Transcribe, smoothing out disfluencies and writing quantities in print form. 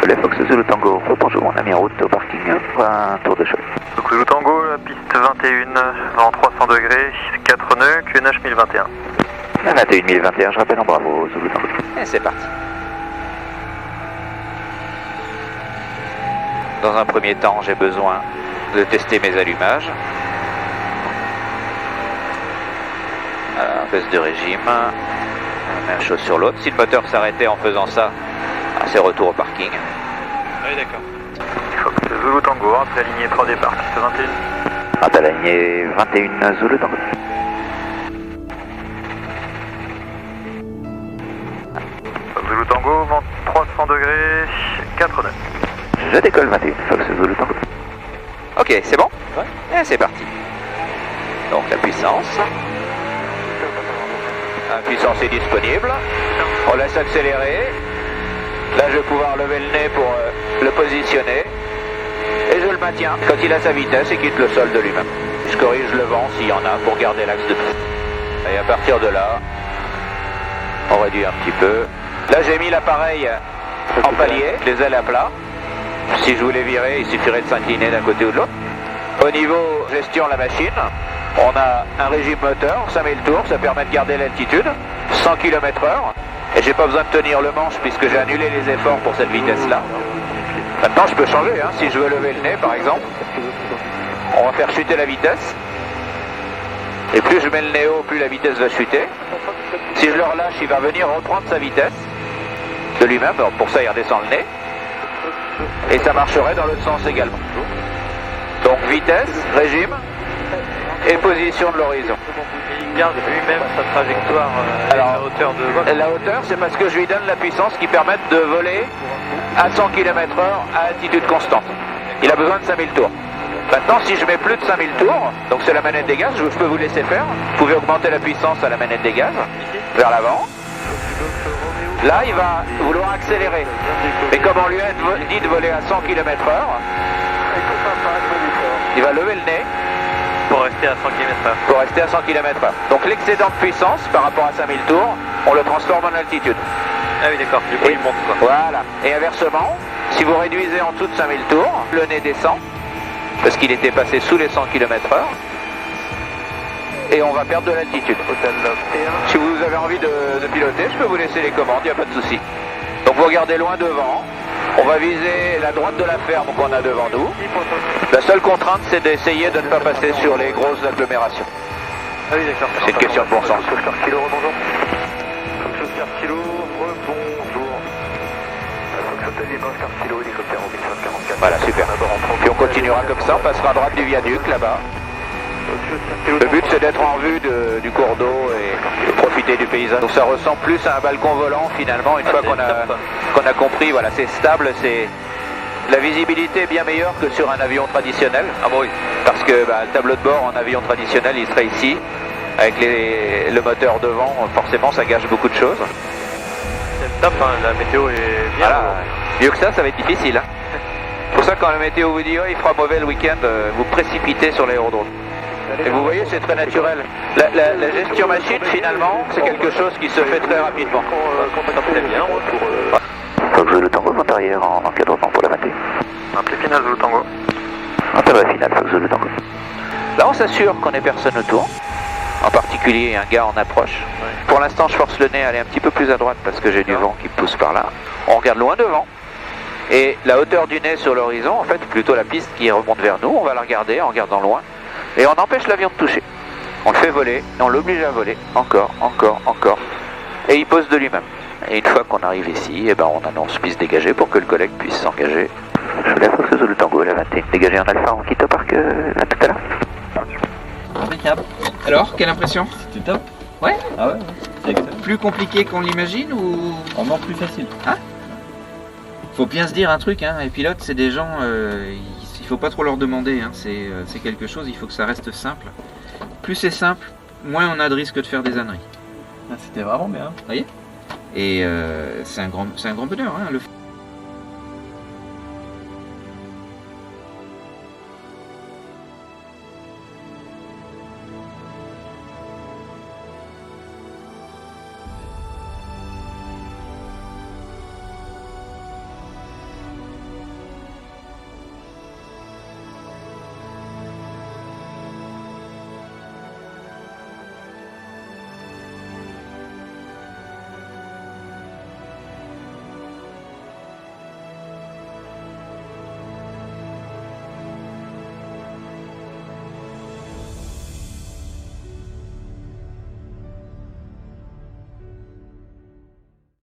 Cholet Fox Zulu Tango, bonjour, on a mis en route au parking pour un tour de choc. Donc Zulu Tango, la piste 21, vent 300 degrés, 4 nœuds, QNH 1021. La 21 1021, je rappelle en bravo, Zulu Tango. Et c'est parti. Dans un premier temps, j'ai besoin de tester mes allumages. Baisse de régime. On met une chose sur l'autre. Si le moteur s'arrêtait en faisant ça, c'est retour au parking. Ah oui, d'accord. Fox Zulu Tango, après aligné 3 départ, piste 21. Rappel aligné 21 Zulu Tango. Fox Zulu Tango, vent 300 degrés, 4 nœuds. Je décolle 21 Fox Zulu Tango. Ok, c'est bon? Ouais. Et c'est parti. Donc la puissance. La puissance est disponible. On laisse accélérer. Là, je vais pouvoir lever le nez pour le positionner. Et je le maintiens quand il a sa vitesse et quitte le sol de lui-même. Je corrige le vent s'il y en a pour garder l'axe de piste. Et à partir de là, on réduit un petit peu. Là, j'ai mis l'appareil en palier, les ailes à plat. Si je voulais virer, il suffirait de s'incliner d'un côté ou de l'autre. Au niveau gestion de la machine, on a un régime moteur, 5000 tours, ça permet de garder l'altitude, 100 km/h. Et j'ai pas besoin de tenir le manche puisque j'ai annulé les efforts pour cette vitesse-là. Maintenant, je peux changer, hein, si je veux lever le nez, par exemple. On va faire chuter la vitesse. Et plus je mets le nez haut, plus la vitesse va chuter. Si je le relâche, il va venir reprendre sa vitesse de lui-même. Pour ça, il redescend le nez. Et ça marcherait dans l'autre sens également. Donc vitesse, régime et position de l'horizon. Il garde lui-même sa trajectoire à la hauteur de vol. La hauteur, c'est parce que je lui donne la puissance qui permet de voler à 100 km/h à altitude constante. Il a besoin de 5000 tours. Maintenant, si je mets plus de 5000 tours, donc c'est la manette des gaz, je peux vous laisser faire. Vous pouvez augmenter la puissance à la manette des gaz, vers l'avant. Là, il va vouloir accélérer. Mais comme on lui a dit de voler à 100 km/h, il va lever le nez. Pour rester à 100 km/h. Pour rester à 100 km/h. Donc l'excédent de puissance par rapport à 5000 tours, on le transforme en altitude. Ah oui, d'accord, du coup il monte quoi. Voilà. Et inversement, si vous réduisez en dessous de 5000 tours, le nez descend, parce qu'il était passé sous les 100 km/h, et on va perdre de l'altitude. Si vous avez envie de piloter, je peux vous laisser les commandes, il n'y a pas de souci. Donc vous regardez loin devant, on va viser la droite de la ferme qu'on a devant nous. La seule contrainte, c'est d'essayer de ne pas passer sur les grosses agglomérations. Ah oui, d'accord. C'est une question de bon sens. Oscar Kilo, rebonjour. Fox Oscar Kilo, rebonjour. Fox Hotel Lima, Oscar Kilo, hélicoptère au 1544. Voilà, super. Puis on continuera comme ça, on passera à droite du viaduc là-bas. Le but, c'est d'être en vue du cours d'eau et de profiter du paysage. Donc ça ressemble plus à un balcon volant finalement, une fois qu'on a compris, voilà, c'est stable, c'est... La visibilité est bien meilleure que sur un avion traditionnel. Ah bon, oui. Parce que le tableau de bord en avion traditionnel, il serait ici. Avec le moteur devant, forcément, ça gâche beaucoup de choses. C'est top, hein, la météo est bien. Voilà. Mieux que ça va être difficile. Hein. C'est pour ça, quand la météo vous dit, oh, il fera mauvais le week-end, vous précipitez sur l'aérodrome. Et vous voyez, c'est très naturel. La gestion machine, finalement, c'est quelque chose qui se fait très rapidement. Très bien, pour... Fox Zulu Tango, vent arrière en encadrement pour la matinée. Appelé final Zulu Tango. Intérêt final, Fox Zulu Tango. Là, on s'assure qu'on n'ait personne autour. En particulier, un gars en approche. Ouais. Pour l'instant, je force le nez à aller un petit peu plus à droite parce que j'ai du vent qui me pousse par là. On regarde loin devant. Et la hauteur du nez sur l'horizon, en fait, plutôt la piste qui remonte vers nous, on va la regarder en regardant loin. Et on empêche l'avion de toucher. On le fait voler, et on l'oblige à voler. Encore, encore, encore. Et il pose de lui-même. Et une fois qu'on arrive ici, on annonce piste dégagée pour que le collègue puisse s'engager. Cholet Fox Zulu Tango, la 21 dégagée en alpha en quitte au parc là tout à l'heure. Impeccable. Alors, quelle impression? C'était top. Ouais. Ah ouais, c'est excellent. Plus compliqué qu'on l'imagine ou... Vraiment plus facile. Faut bien se dire un truc, hein, les pilotes c'est des gens, il faut pas trop leur demander, hein, c'est quelque chose, il faut que ça reste simple. Plus c'est simple, moins on a de risque de faire des âneries. Ah, c'était vraiment bien. Vous voyez? Et c'est un grand bonheur, hein, le